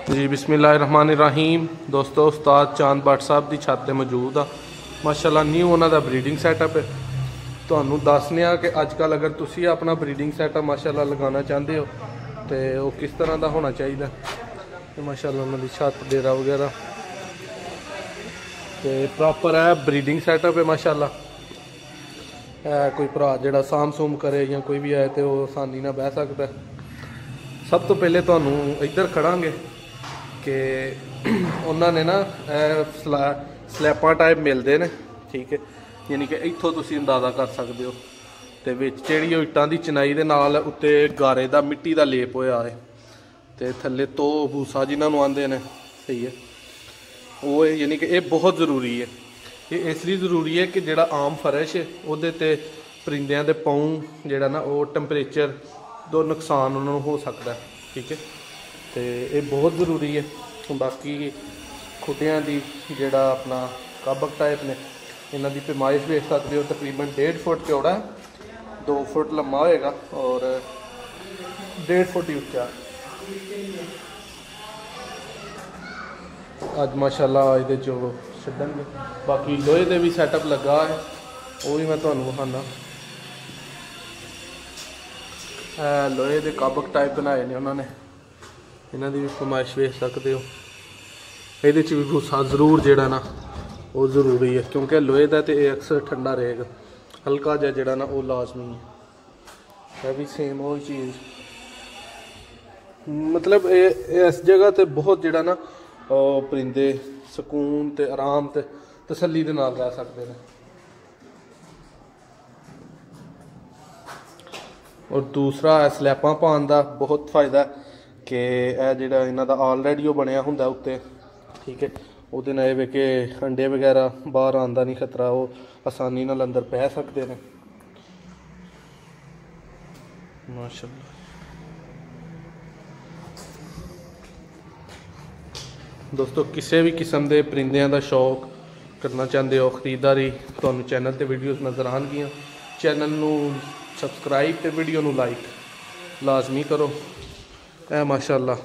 जी बिस्मिल्लाहिर्रहमानिर्रहीम। दोस्तों उस्ताद चांद भट्ट साहब की छत पर मौजूद आ। माशाल्लाह न्यू उन्होंने ब्रीडिंग सैटअप है। तो दसने कि अजकल अगर तुसी अपना ब्रीडिंग सैटअप माशाल्लाह लगाना चाहते हो तो वो किस तरह का होना चाहिए। तो माशाल्लाह उन्होंने छत डेरा वगैरह तो प्रॉपर है ब्रीडिंग सैटअप है माशाल्लाह। कोई भरा जो साम सूम करे या कोई भी आए तो आसानी ना बह सकता है। सब तो पहले तो इधर खड़ांगे कि उन्होंने ना स्लैपां टाइप मिलते हैं, ठीक है, यानी कि इत्थों तुसी अंदाज़ा कर सकते हो। तो जी इट्टां की चिनाई के नाल उत्ते गारे का मिट्टी का लेप होया है तो थल्ले तो भूसा जिन्होंने आंदे ने, सही है, वो यानी कि ये बहुत ज़रूरी है। ये इसलिए ज़रूरी है कि जोड़ा आम फर्श है वो परिंदियां दे पाँव जोड़ा ना वो टैंपरेचर तो नुकसान उन्होंने हो सकता है, ठीक है। तो ये बहुत ज़रूरी है। बाकी खुटियां की जोड़ा अपना काबक टाइप ने इन्हों की पैमाइश देख सकते हो, तकरीबन 1.5 फुट चौड़ा है, 2 फुट लम्बा होएगा और 1.5 फुट ही उच्चा। अज माशाल्लाह ये छड्डणगे। बाकी लोहे के भी सैटअप लगा है, वो भी मैं तुहानूं विखाना। लोहे के काबक टाइप बनाए ने उन्होंने, इन्हों की भी फरमाइश देख सकते हो। ये भी भूसा जरूर जोड़ा ना वो ज़रूरी है, क्योंकि लोहे का तो अक्सर ठंडा रहेगा, हल्का जहा जोड़ा ना वो लाजमी है। भी सेम वो चीज़, मतलब इस जगह तो बहुत जोड़ा ना परिंदे सुकून ते आराम ते तसल्ली दे नाल रह सकते हैं। और दूसरा है स्लैपां पाने का बहुत फ़ायदा कि यह जोड़ा इन्हों का ऑलरेडी वो बनया होंगे उत्ते, ठीक है, वो ये कि अंडे वगैरह बाहर आने नहीं खतरा, वो आसानी नाल अंदर बह सकते हैं। माशाल्लाह दोस्तों, किसी भी किस्म के परिंदियां का शौक करना चाहते हो, खरीदारी, तो चैनल पर वीडियोज़ नज़र आएगियाँ। चैनल नू सबसक्राइब तो वीडियो नू लाइक लाजमी करो। माशाल्लाह